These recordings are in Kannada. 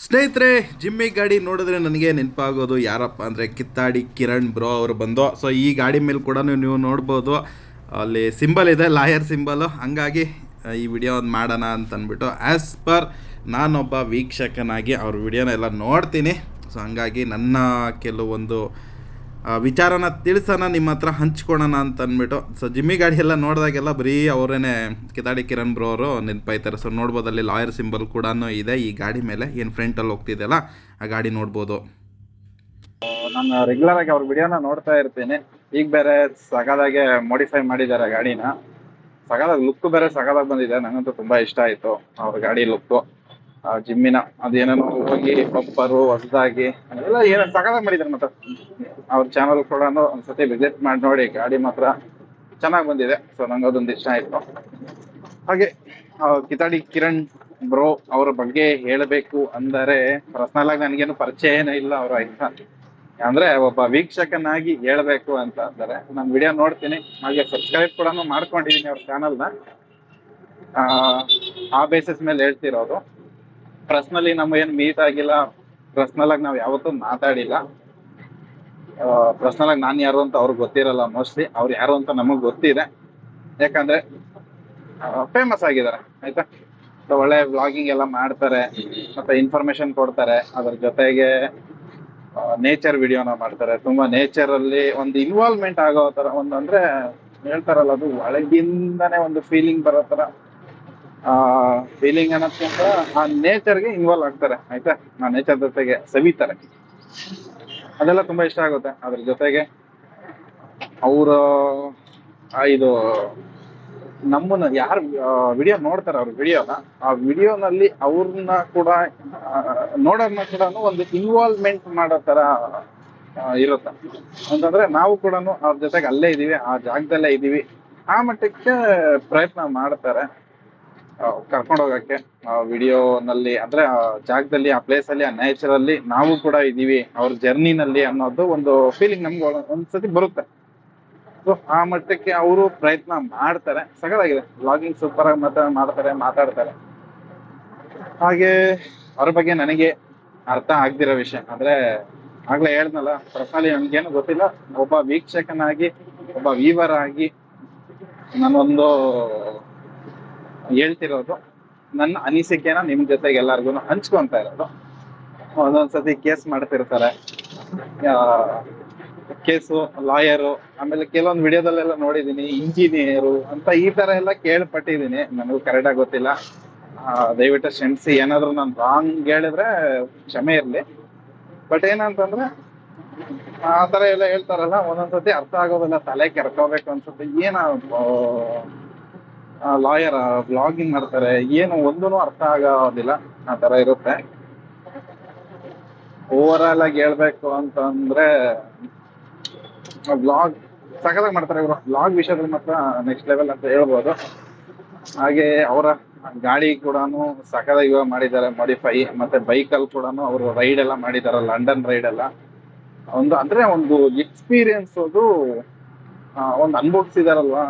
ಸ್ನೇಹಿತರೆ, ಜಿಮ್ಮಿ ಗಾಡಿ ನೋಡಿದ್ರೆ ನನಗೆ ನೆನಪಾಗೋದು ಯಾರಪ್ಪ ಅಂದರೆ ಕಿತ್ತಾಡಿ ಕಿರಣ್ ಬ್ರೋ ಅವರು ಬಂದು. ಸೊ ಈ ಗಾಡಿ ಮೇಲೆ ಕೂಡ ನೀವು ನೋಡ್ಬೋದು, ಅಲ್ಲಿ ಸಿಂಬಲ್ ಇದೆ, ಲಾಯರ್ ಸಿಂಬಲು. ಹಂಗಾಗಿ ಈ ವಿಡಿಯೋ ಒಂದು ಮಾಡೋಣ ಅಂತ ಅಂದ್ಬಿಟ್ಟು, ಆ್ಯಸ್ ಪರ್ ನಾನೊಬ್ಬ ವೀಕ್ಷಕನಾಗಿ ಅವ್ರ ವಿಡಿಯೋನ ಎಲ್ಲ ನೋಡ್ತೀನಿ. ಸೊ ಹಂಗಾಗಿ ನನ್ನ ಕೆಲವೊಂದು ವಿಚಾರನ ತಿಳಿಸೋಣ, ನಿಮ್ಮ ಹತ್ರ ಹಂಚ್ಕೊಳೋಣ ಅಂತ ಅಂದ್ಬಿಟ್ಟು. ಸೊ ಜಿಮ್ಮಿ ಗಾಡಿ ಎಲ್ಲ ನೋಡಿದಾಗೆಲ್ಲ ಬರೀ ಅವರೇನೆ ಕಿತಾಡಿ ಕಿರಣ್ ಬ್ರೋ ಅವರು ನೆನಪಾಯ್ತಾರೆ. ಸೊ ನೋಡ್ಬೋದು, ಅಲ್ಲಿ ಲಾಯರ್ ಸಿಂಬಲ್ ಕೂಡ ಇದೆ ಈ ಗಾಡಿ ಮೇಲೆ. ಏನು ಫ್ರಂಟಲ್ಲಿ ಹೋಗ್ತಿದೆಯಲ್ಲ ಆ ಗಾಡಿ ನೋಡ್ಬೋದು. ನಾನು ರೆಗ್ಯುಲರ್ ಆಗಿ ಅವ್ರ ವಿಡಿಯೋನ ನೋಡ್ತಾ ಇರ್ತೀನಿ. ಈಗ ಬೇರೆ ಸಗದಾಗೆ ಮಾಡಿಫೈ ಮಾಡಿದ್ದಾರೆ ಗಾಡಿನ. ಸಗದಾಗ ಲುಕ್ ಬೇರೆ ಸಗದಾಗ ಬಂದಿದೆ. ನಂಗಂತೂ ತುಂಬಾ ಇಷ್ಟ ಆಯ್ತು ಅವ್ರ ಗಾಡಿ ಲುಕ್. ಜಿಮ್ಮಿನ ಅದೇನೇನೋ ಹೋಗಿ ಬಪ್ಪರು ಹೊಸದಾಗಿ ಅದೆಲ್ಲ ಏನೋ ಸಗದಾಗ ಮಾಡಿದ್ದಾರೆ. ಮತ್ತೆ ಅವ್ರ ಚಾನಲ್ ಕೂಡ ಒಂದ್ಸತಿ ವಿಸಿಟ್ ಮಾಡಿ ನೋಡಿ, ಗಾಡಿ ಮಾತ್ರ ಚೆನ್ನಾಗಿ ಬಂದಿದೆ. ಸೊ ನಂಗೆ ಅದೊಂದು ಇಷ್ಟ ಆಯ್ತು. ಹಾಗೆ ಕಿತಾಡಿ ಕಿರಣ್ ಬ್ರೋ ಅವ್ರ ಬಗ್ಗೆ ಹೇಳಬೇಕು ಅಂದರೆ, ಪರ್ಸನಲ್ ಆಗಿ ನನಗೇನು ಪರಿಚಯ ಏನೂ ಇಲ್ಲ ಅವರು, ಆಯ್ತಾ. ಅಂದ್ರೆ ಒಬ್ಬ ವೀಕ್ಷಕನಾಗಿ ಹೇಳ್ಬೇಕು ಅಂತ ಅಂದರೆ, ನಾನು ವಿಡಿಯೋ ನೋಡ್ತೀನಿ, ಹಾಗೆ ಸಬ್ಸ್ಕ್ರೈಬ್ ಕೂಡ ಮಾಡ್ಕೊಂಡಿದೀನಿ ಅವ್ರ ಚಾನಲ್ನ. ಆ ಬೇಸಿಸ್ ಮೇಲೆ ಹೇಳ್ತಿರೋದು. ಪರ್ಸನಲಿ ನಮಗೇನು ಮೀಟ್ ಆಗಿಲ್ಲ, ಪರ್ಸನಲ್ ಆಗಿ ನಾವು ಯಾವತ್ತೂ ಮಾತಾಡಿಲ್ಲ. ಪರ್ಸನಲ್ ಆಗಿ ನಾನು ಯಾರು ಅಂತ ಅವ್ರಿಗೆ ಗೊತ್ತಿರಲ್ಲ. ಮೋಸ್ಟ್ಲಿ ಅವ್ರು ಯಾರು ಅಂತ ನಮಗ್ ಗೊತ್ತಿದೆ, ಯಾಕಂದ್ರೆ ಫೇಮಸ್ ಆಗಿದ್ದಾರೆ, ಆಯ್ತಾ. ಒಳ್ಳೆ ವ್ಲಾಗಿಂಗ್ ಎಲ್ಲ ಮಾಡ್ತಾರೆ, ಮತ್ತೆ ಇನ್ಫಾರ್ಮೇಶನ್ ಕೊಡ್ತಾರೆ. ಅದ್ರ ಜೊತೆಗೆ ನೇಚರ್ ವಿಡಿಯೋನ ಮಾಡ್ತಾರೆ. ತುಂಬಾ ನೇಚರ್ ಅಲ್ಲಿ ಒಂದು ಇನ್ವಾಲ್ವ್ಮೆಂಟ್ ಆಗೋ ತರ, ಒಂದು ಅಂದ್ರೆ ಹೇಳ್ತಾರಲ್ಲ, ಅದು ಒಳಗಿಂದಾನೇ ಒಂದು ಫೀಲಿಂಗ್ ಬರೋ ತರ. ಫೀಲಿಂಗ್ ಅನ್ನೋದ್ಕಿಂತ ಆ ನೇಚರ್ಗೆ ಇನ್ವಾಲ್ವ್ ಆಗ್ತಾರೆ, ಆಯ್ತಾ. ಆ ನೇಚರ್ ಜೊತೆಗೆ ಸವಿತಾರೆ, ಅದೆಲ್ಲ ತುಂಬಾ ಇಷ್ಟ ಆಗುತ್ತೆ. ಅದ್ರ ಜೊತೆಗೆ ಅವರು ಇದು ನಮ್ಮನ್ನ ಯಾರು ವಿಡಿಯೋ ನೋಡ್ತಾರೆ, ಅವ್ರ ವಿಡಿಯೋನ, ಆ ವಿಡಿಯೋನಲ್ಲಿ ಅವ್ರನ್ನ ಕೂಡ ನೋಡೋದನ್ನ ಕೂಡ ಒಂದು ಇನ್ವಾಲ್ವ್ಮೆಂಟ್ ಮಾಡೋ ತರ ಇರುತ್ತೆ. ಅಂತಂದ್ರೆ ನಾವು ಕೂಡ ಅವ್ರ ಜೊತೆಗೆ ಅಲ್ಲೇ ಇದೀವಿ, ಆ ಜಾಗದಲ್ಲೇ ಇದೀವಿ, ಆ ಮಟ್ಟಕ್ಕೆ ಪ್ರಯತ್ನ ಮಾಡ್ತಾರೆ ಕರ್ಕೊಂಡು ಹೋಗಕ್ಕೆ. ವಿಡಿಯೋನಲ್ಲಿ ಅಂದ್ರೆ ಆ ಜಾಗದಲ್ಲಿ, ಆ ಪ್ಲೇಸ್ ಅಲ್ಲಿ, ಆ ನೇಚರ್ ಅಲ್ಲಿ ನಾವು ಕೂಡ ಇದೀವಿ ಅವ್ರ ಜರ್ನಿನಲ್ಲಿ ಅನ್ನೋದು ಒಂದು ಫೀಲಿಂಗ್ ನಮ್ಗೆ ಒಂದ್ಸತಿ ಬರುತ್ತೆ. ಸೊ ಆ ಮಟ್ಟಕ್ಕೆ ಅವರು ಪ್ರಯತ್ನ ಮಾಡ್ತಾರೆ. ಸಗದಾಗಿದೆ ವ್ಲಾಗಿಂಗ್, ಸೂಪರ್ ಆಗಿ ಮಾತಾಡ್ತಾರೆ. ಹಾಗೆ ಅವ್ರ ಬಗ್ಗೆ ನನಗೆ ಅರ್ಥ ಆಗ್ದಿರೋ ವಿಷಯ ಅಂದ್ರೆ, ಆಗ್ಲೇ ಹೇಳ್ದಲ್ಲ, ಪರ್ಸನಲಿ ನನ್ಗೇನು ಗೊತ್ತಿಲ್ಲ. ಒಬ್ಬ ವೀಕ್ಷಕನಾಗಿ, ಒಬ್ಬ ವೀವರ್ ಆಗಿ ನಾನೊಂದು ಹೇಳ್ತಿರೋದು, ನನ್ನ ಅನಿಸಿಕೆನ ನಿಮ್ ಜೊತೆಗೆ ಎಲ್ಲಾರ್ಗು ಹಂಚ್ಕೊಂತ ಇರೋದು. ಒಂದೊಂದ್ಸತಿ ಕೇಸ್ ಮಾಡ್ತಿರ್ತಾರೆ, ಕೇಸು, ಲಾಯರು, ಆಮೇಲೆ ಕೆಲವೊಂದು ವಿಡಿಯೋದಲ್ಲೆಲ್ಲ ನೋಡಿದೀನಿ ಇಂಜಿನಿಯರು ಅಂತ, ಈ ತರ ಎಲ್ಲ ಕೇಳ್ಪಟ್ಟಿದೀನಿ. ನನಗೂ ಕರೆಕ್ಟಾಗಿ ಗೊತ್ತಿಲ್ಲ, ದಯವಿಟ್ಟು ಕ್ಷಮಿಸಿ. ಏನಾದ್ರು ನಾನು ರಾಂಗ್ ಹೇಳಿದ್ರೆ ಕ್ಷಮೆ ಇರ್ಲಿ. ಬಟ್ ಏನಂತಂದ್ರೆ, ಆ ತರ ಎಲ್ಲ ಹೇಳ್ತಾರಲ್ಲ, ಒಂದೊಂದ್ಸತಿ ಅರ್ಥ ಆಗೋದಿಲ್ಲ, ತಲೆ ಕೆರ್ಕೋಬೇಕು ಅನ್ಸುತ್ತೆ. ಏನ ಲಾಯರ್ ಬ್ಲಾಗಿಂಗ್ ಮಾಡ್ತಾರೆ, ಏನು ಒಂದೂ ಅರ್ಥ ಆಗೋದಿಲ್ಲ, ಆ ತರ ಇರುತ್ತೆ. ಓವರ್ ಆಲ್ ಆಗಿ ಹೇಳ್ಬೇಕು ಅಂತಂದ್ರೆ, ಬ್ಲಾಗ್ ಸಖತ್ತಾಗಿ ಮಾಡ್ತಾರೆ ಇವರು. ಬ್ಲಾಗ್ ವಿಷಯದಲ್ಲಿ ಮಾತ್ರ ನೆಕ್ಸ್ಟ್ ಲೆವೆಲ್ ಅಂತ ಹೇಳ್ಬೋದು. ಹಾಗೆ ಅವರ ಗಾಡಿ ಕೂಡ ಸಖತ್ತಾಗಿ ಇವಾಗ ಮಾಡಿದ್ದಾರೆ ಮಾಡಿಫೈ. ಮತ್ತೆ ಬೈಕಲ್ಲಿ ಕೂಡ ಅವರು ರೈಡ್ ಎಲ್ಲ ಮಾಡಿದಾರೆ, ಲಂಡನ್ ರೈಡ್ ಎಲ್ಲ. ಒಂದು ಅಂದ್ರೆ ಒಂದು ಎಕ್ಸ್ಪೀರಿಯನ್ಸ್, ಅದು ಒಂದು ಅನುಭವಿಸಿದಾರಲ್ವಾ.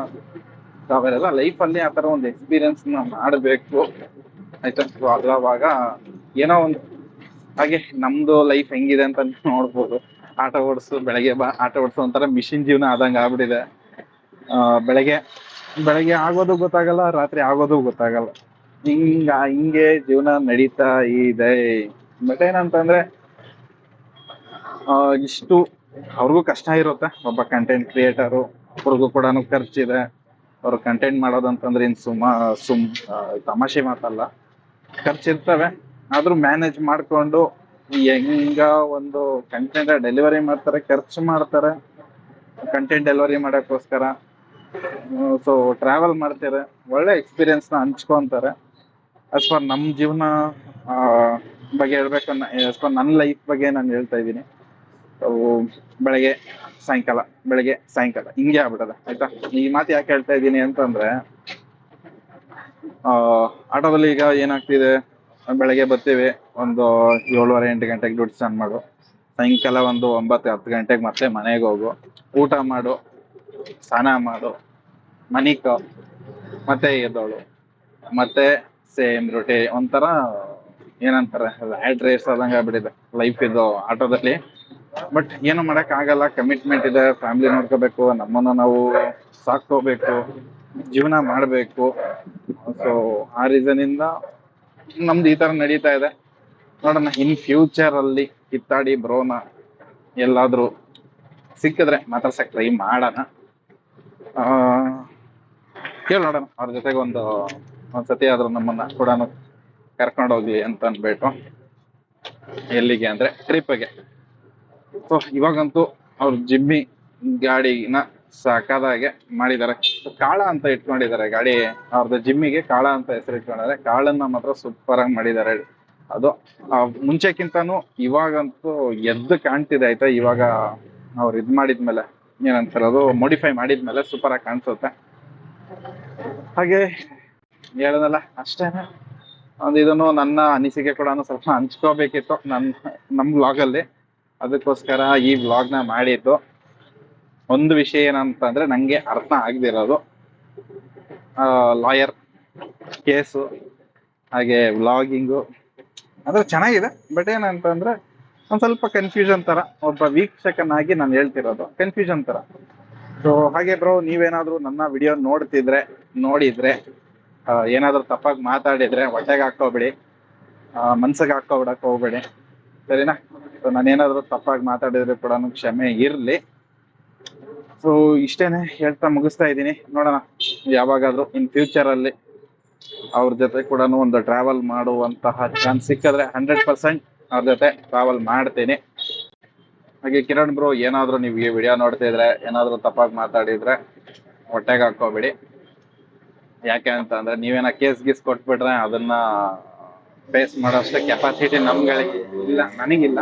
ಅವರೆಲ್ಲ ಲೈಫ್ ಅಲ್ಲಿ ಆತರ ಒಂದು ಎಕ್ಸ್ಪೀರಿಯನ್ಸ್ ಮಾಡಬೇಕು, ಆಯ್ತಾ. ಅದ್ರವಾಗ ಏನೋ ಒಂದು, ಹಾಗೆ ನಮ್ದು ಲೈಫ್ ಹೆಂಗಿದೆ ಅಂತ ನೋಡ್ಬೋದು. ಆಟೋ ಓಡಿಸು, ಬೆಳಗ್ಗೆ ಆಟೋ ಓಡಿಸು ಒಂಥರ ಮಿಷಿನ್ ಜೀವನ ಆದಂಗೆ ಆಗ್ಬಿಟ್ಟಿದೆ. ಬೆಳಗ್ಗೆ ಆಗೋದು ಗೊತ್ತಾಗಲ್ಲ, ರಾತ್ರಿ ಆಗೋದು ಗೊತ್ತಾಗಲ್ಲ. ಹಿಂಗೆ ಜೀವನ ನಡೀತಾ ಇದೆ. ಬಟ್ ಏನಂತಂದ್ರೆ, ಇಷ್ಟು ಅವ್ರಿಗೂ ಕಷ್ಟ ಇರುತ್ತೆ. ಒಬ್ಬ ಕಂಟೆಂಟ್ ಕ್ರಿಯೇಟರು, ಅವ್ರಿಗೂ ಕೂಡ ಖರ್ಚಿದೆ. ಅವ್ರು ಕಂಟೆಂಟ್ ಮಾಡೋದಂತಂದ್ರೆ ಇನ್ ತಮಾಷೆ ಮಾತಲ್ಲ, ಖರ್ಚಿರ್ತವೆ. ಆದ್ರೂ ಮ್ಯಾನೇಜ್ ಮಾಡ್ಕೊಂಡು ಹೆಂಗ ಒಂದು ಕಂಟೆಂಟ್ ಡೆಲಿವರಿ ಮಾಡ್ತಾರೆ, ಖರ್ಚು ಮಾಡ್ತಾರೆ ಕಂಟೆಂಟ್ ಡೆಲಿವರಿ ಮಾಡೋಕ್ಕೋಸ್ಕರ. ಸೊ ಟ್ರಾವೆಲ್ ಮಾಡ್ತಾರೆ, ಒಳ್ಳೆ ಎಕ್ಸ್ಪೀರಿಯನ್ಸ್ ನ ಹಂಚ್ಕೊಂತಾರೆ. ಆಸ್ ಪರ್ ನಮ್ ಜೀವನ ಬಗ್ಗೆ ಹೇಳ್ಬೇಕು, ಆಸ್ ಪರ್ ನನ್ನ ಲೈಫ್ ಬಗ್ಗೆ ನಾನು ಹೇಳ್ತಾ ಇದ್ದೀನಿ. ಬೆಳಗ್ಗೆ ಸಾಯಂಕಾಲ ಹಿಂಗೆ ಆಗ್ಬಿಟ್ಟದೆ, ಆಯ್ತಾ. ಈ ಮಾತು ಯಾಕೆ ಹೇಳ್ತಾ ಇದ್ದೀನಿ ಅಂತಂದ್ರೆ, ಆಟೋದಲ್ಲಿ ಈಗ ಏನಾಗ್ತಿದೆ, ಬೆಳಗ್ಗೆ ಬರ್ತೀವಿ ಒಂದು 7:30-8 ಗಂಟೆಗೆ ಡ್ಯೂಟಿ ಸ್ಟಾರ್ಟ್ ಮಾಡು, ಸಾಯಂಕಾಲ ಒಂದು 9-10 ಗಂಟೆಗೆ ಮತ್ತೆ ಮನೆಗೆ ಹೋಗು, ಊಟ ಮಾಡು, ಸ್ನಾನ ಮಾಡು, ಮತ್ತೆ ಎದ್ದೋಳು, ಮತ್ತೆ ಸೇಮ್ ರೊಟೀನ್. ಒಂಥರ ಏನಂತಾರೆ ರ್ಯಾಟ್ ರೇಸ್ ಆದಂಗೆ ಆಗ್ಬಿಟ್ಟಿದೆ ಲೈಫ್ ಇದು ಆಟೋದಲ್ಲಿ. ಬಟ್ ಏನು ಮಾಡಕ್ ಆಗಲ್ಲ, ಕಮಿಟ್ಮೆಂಟ್ ಇದೆ, ಫ್ಯಾಮಿಲಿ ನೋಡ್ಕೋಬೇಕು, ನಮ್ಮನ್ನ ನಾವು ಸಾಕೋಬೇಕು, ಜೀವನ ಮಾಡಬೇಕು. ಸೊ ಆ ರೀಸನ್ ಇಂದ ನಮ್ದು ಈ ತರ ನಡೀತಾ ಇದೆ. ನೋಡೋಣ ಇನ್ ಫ್ಯೂಚರ್ ಅಲ್ಲಿ ಕಿತ್ತಾಡಿ ಬ್ರೋನ ಎಲ್ಲಾದ್ರೂ ಸಿಕ್ಕಿದ್ರೆ ಮಾತಾಡ್ಸಕ್ ಟ್ರೈ ಮಾಡೋಣ. ಕೇಳಿ ನೋಡೋಣ ಅವ್ರ ಜೊತೆಗೆ ಒಂದ್ಸತಿ ಆದ್ರೂ ನಮ್ಮನ್ನ ಕೂಡ ಕರ್ಕೊಂಡು ಹೋಗ್ಲಿ ಅಂತ ಅನ್ಬಿಟ್ಟು. ಎಲ್ಲಿಗೆ ಅಂದ್ರೆ ಟ್ರಿಪ್ಗೆ. ಸೊ ಇವಾಗಂತೂ ಅವ್ರ ಜಿಮ್ಮಿ ಗಾಡಿನ ಸಾಕಾದಾಗೆ ಮಾಡಿದ್ದಾರೆ. ಕಾಳ ಅಂತ ಇಟ್ಕೊಂಡಿದ್ದಾರೆ ಗಾಡಿ, ಅವ್ರದ್ದು ಜಿಮ್ಮಿಗೆ ಕಾಳ ಅಂತ ಹೆಸರು ಇಟ್ಕೊಂಡಿದ್ದಾರೆ. ಕಾಳನ್ನ ಮಾತ್ರ ಸೂಪರ್ ಆಗಿ ಮಾಡಿದ್ದಾರೆ. ಅದು ಮುಂಚೆಕ್ಕಿಂತಾನು ಇವಾಗಂತೂ ಎದ್ದು ಕಾಣ್ತಿದೆ ಆಯ್ತಾ. ಇವಾಗ ಅವ್ರು ಇದ್ ಮಾಡಿದ್ಮೇಲೆ ಏನಂತಾರೆ ಅದು ಮಾಡಿಫೈ ಮಾಡಿದ್ಮೇಲೆ ಸೂಪರ್ ಆಗಿ ಕಾಣಿಸುತ್ತೆ. ಹಾಗೆ ಹೇಳೋದಲ್ಲ ಅಷ್ಟೇನೆ. ಇದನ್ನು ನನ್ನ ಅನಿಸಿಕೆ ಕೂಡ ಸ್ವಲ್ಪ ಹಂಚ್ಕೋಬೇಕಿತ್ತು ನಮ್ ವ್ಲಾಗ್ ಅಲ್ಲಿ. ಅದಕ್ಕೋಸ್ಕರ ಈ ವ್ಲಾಗ್ ನ ಮಾಡಿದ್ದು. ಒಂದು ವಿಷಯ ಏನಂತಂದ್ರೆ ನಂಗೆ ಅರ್ಥ ಆಗದಿರೋದು ಲಾಯರ್ ಕೇಸು ಹಾಗೆ ವ್ಲಾಗಿಂಗು ಅಂದ್ರೆ ಚೆನ್ನಾಗಿದೆ. ಬಟ್ ಏನಂತಂದ್ರೆ ಒಂದ್ ಸ್ವಲ್ಪ ಕನ್ಫ್ಯೂಷನ್ ತರ, ಒಬ್ಬ ವೀಕ್ಷಕನಾಗಿ ನಾನು ಹೇಳ್ತಿರೋದು ಕನ್ಫ್ಯೂಷನ್ ತರ. ಸೊ ಹಾಗೆ ಬ್ರೋ, ನೀವೇನಾದ್ರೂ ನನ್ನ ವಿಡಿಯೋ ನೋಡಿದ್ರೆ ಏನಾದ್ರೂ ತಪ್ಪಾಗಿ ಮಾತಾಡಿದ್ರೆ ಹೊಟ್ಟೆಗೆ ಹಾಕೋಬೇಡಿ, ಮನ್ಸಿಗೆ ಹಾಕೋಬಿಡಕ್ ಹೋಗ್ಬೇಡಿ, ಸರಿನಾ? ಸೊ ನಾನೇನಾದ್ರೂ ತಪ್ಪಾಗಿ ಮಾತಾಡಿದ್ರೆ ಕೂಡ ಕ್ಷಮೆ ಇರ್ಲಿ. ಸೊ ಇಷ್ಟೇನೆ ಹೇಳ್ತಾ ಮುಗಿಸ್ತಾ ಇದ್ದೀನಿ. ನೋಡೋಣ ಯಾವಾಗಾದ್ರೂ ಇನ್ ಫ್ಯೂಚರ್ ಅಲ್ಲಿ ಅವ್ರ ಜೊತೆ ಕೂಡ ಒಂದು ಟ್ರಾವೆಲ್ ಮಾಡುವಂತಹ ಚಾನ್ಸ್ ಸಿಕ್ಕಿದ್ರೆ 100% ಅವ್ರ ಜೊತೆ ಟ್ರಾವೆಲ್ ಮಾಡ್ತೀನಿ. ಹಾಗೆ ಕಿರಣ್ ಬ್ರೋ, ಏನಾದ್ರೂ ನೀವು ಈ ವಿಡಿಯೋ ನೋಡ್ತಿದ್ರೆ ಏನಾದ್ರೂ ತಪ್ಪಾಗಿ ಮಾತಾಡಿದ್ರೆ ಹೊಟ್ಟೆಗೆ ಹಾಕೋಬೇಡಿ. ಯಾಕೆ ಅಂತ ಅಂದ್ರೆ ನೀವೇನ ಕೇಸ್ ಗೀಸ್ ಕೊಟ್ಬಿಟ್ರೆ ಅದನ್ನ ಫೇಸ್ ಮಾಡೋಷ್ಟು ಕೆಪಾಸಿಟಿ ನಮ್ಗಳಿಗೆ ಇಲ್ಲ, ನನಗಿಲ್ಲ.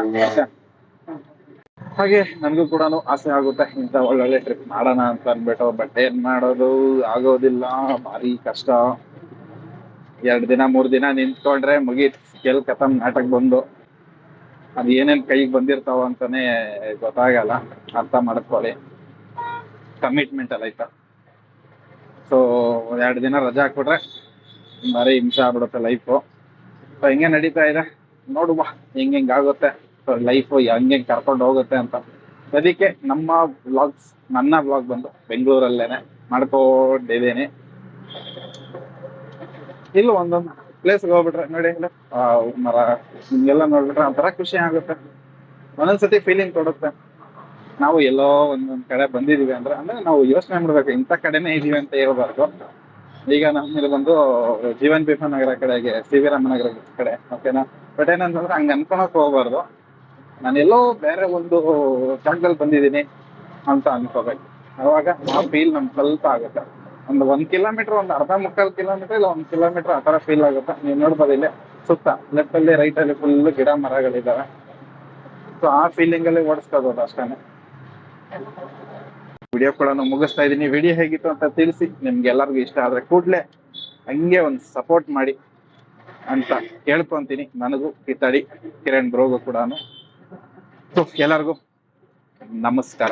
ಹಾಗೆ ನನ್ಗೂ ಕೂಡ ಆಸೆ ಆಗುತ್ತೆ ಇಂಥ ಒಳ್ಳೊಳ್ಳೆ ಟ್ರಿಪ್ ಮಾಡೋಣ ಅಂತ ಅನ್ಬಿಟ್ಟು. ಬಟ್ ಏನ್ ಮಾಡೋದು, ಆಗೋದಿಲ್ಲ, ಭಾರಿ ಕಷ್ಟ. 2 ದಿನ 3 ದಿನ ನಿಂತ್ಕೊಂಡ್ರೆ ಮುಗೀತ್, ಕೆಲ್ ಕಥಮ್ ನಾಟಕ ಬಂದು. ಅದ್ ಏನೇನ್ ಕೈಗೆ ಬಂದಿರ್ತಾವ ಅಂತಾನೆ ಗೊತ್ತಾಗಲ್ಲ. ಅರ್ಥ ಮಾಡ್ಕೊಳ್ಳಿ, ಕಮಿಟ್ಮೆಂಟ್ ಅಲ್ಲ ಆಯ್ತಾ. ಸೊ 2 ದಿನ ರಜಾ ಹಾಕ್ಬಿಟ್ರೆ ಭಾರಿ ಹಿಂಸೆ ಆಗ್ಬಿಡುತ್ತೆ ಲೈಫು. ಸೊ ಹಿಂಗೆ ನಡೀತಾ ಇದೆ, ನೋಡುವ ಹೆಂಗ್ ಆಗುತ್ತೆ ಲೈಫು, ಹೆಂಗ್ ಕರ್ಕೊಂಡು ಹೋಗುತ್ತೆ ಅಂತ. ಅದಕ್ಕೆ ನನ್ನ ವ್ಲಾಗ್ ಬಂದು ಬೆಂಗಳೂರಲ್ಲೇನೆ ಮಾಡ್ಕೊಂಡಿದ್ದೀನಿ. ಇಲ್ಲ ಒಂದೊಂದು ಪ್ಲೇಸ್ಗೆ ಹೋಗ್ಬಿಟ್ರೆ ನೋಡಿ, ಇಲ್ಲ ಮರ ಹಿಂಗೆಲ್ಲ ನೋಡ್ಬಿಟ್ರೆ ಒಂಥರ ಖುಷಿ ಆಗುತ್ತೆ. ಒಂದೊಂದ್ಸತಿ ಫೀಲಿಂಗ್ ಕೊಡುತ್ತೆ, ನಾವು ಎಲ್ಲೋ ಒಂದೊಂದ್ ಕಡೆ ಬಂದಿದೀವಿ ಅಂದ್ರೆ ನಾವು ಯೋಚನೆ ಮಾಡ್ಬೇಕು ಇಂಥ ಕಡೆನೇ ಇದೀವಿ ಅಂತ ಹೇಳ್ಬಾರ್ದು. ಈಗ ನಮ್ಮಲ್ಲಿ ಬಂದು ಜೀವನ್ ಭೀಮಾ ನಗರ ಕಡೆಗೆ, ಸಿ ವಿ ರಾಮನಗರ ಕಡೆ, ಓಕೆನಾ? ಬಟ್ ಏನಂತಂದ್ರೆ ಹಂಗ ಅನ್ಕೊಳಕ್ ಹೋಗ್ಬಾರ್ದು. ನಾನೆಲ್ಲೋ ಬೇರೆ ಒಂದು ಜಾಗದಲ್ಲಿ ಬಂದಿದ್ದೀನಿ ಅಂತ ಅನ್ಕೋಬೇಕು. ಅವಾಗ ಆ ಫೀಲ್ ನಮ್ಗೆ ಸ್ವಲ್ಪ ಆಗುತ್ತೆ. ಒಂದು 1 ಕಿಲೋಮೀಟರ್, ಒಂದು ಅರ್ಧ ಮುಕ್ಕಾಲು ಕಿಲೋಮೀಟರ್, ಇಲ್ಲ 1 ಕಿಲೋಮೀಟರ್ ಆ ತರ ಫೀಲ್ ಆಗುತ್ತೆ. ನೀವು ನೋಡ್ಬೋದು ಇಲ್ಲಿ ಸುತ್ತ ಲೆಫ್ಟ್ ಅಲ್ಲಿ ರೈಟ್ ಅಲ್ಲಿ ಫುಲ್ ಗಿಡ ಮರಗಳಿದಾವೆ. ಸೊ ಆ ಫೀಲಿಂಗ್ ಅಲ್ಲಿ ಓಡಿಸ್ಕೋಬಹುದು ಅಷ್ಟೇನೆ. ವಿಡಿಯೋ ಕೂಡ ಮುಗಿಸ್ತಾ ಇದೀನಿ. ವಿಡಿಯೋ ಹೇಗಿತ್ತು ಅಂತ ತಿಳಿಸಿ. ನಿಮ್ಗೆ ಎಲ್ಲರಿಗೂ ಇಷ್ಟ ಆದ್ರೆ ಕೂಡ್ಲೆ ಹಂಗೆ ಒಂದು ಸಪೋರ್ಟ್ ಮಾಡಿ ಅಂತ ಕೇಳ್ಕೊಂತೀನಿ. ನನಗೂ ಕಿತ್ತಾಡಿ ಕಿರಣ್ ಬ್ರೋಗೂ ಕೂಡ. ಸೊ ಎಲ್ಲರಿಗೂ ನಮಸ್ಕಾರ.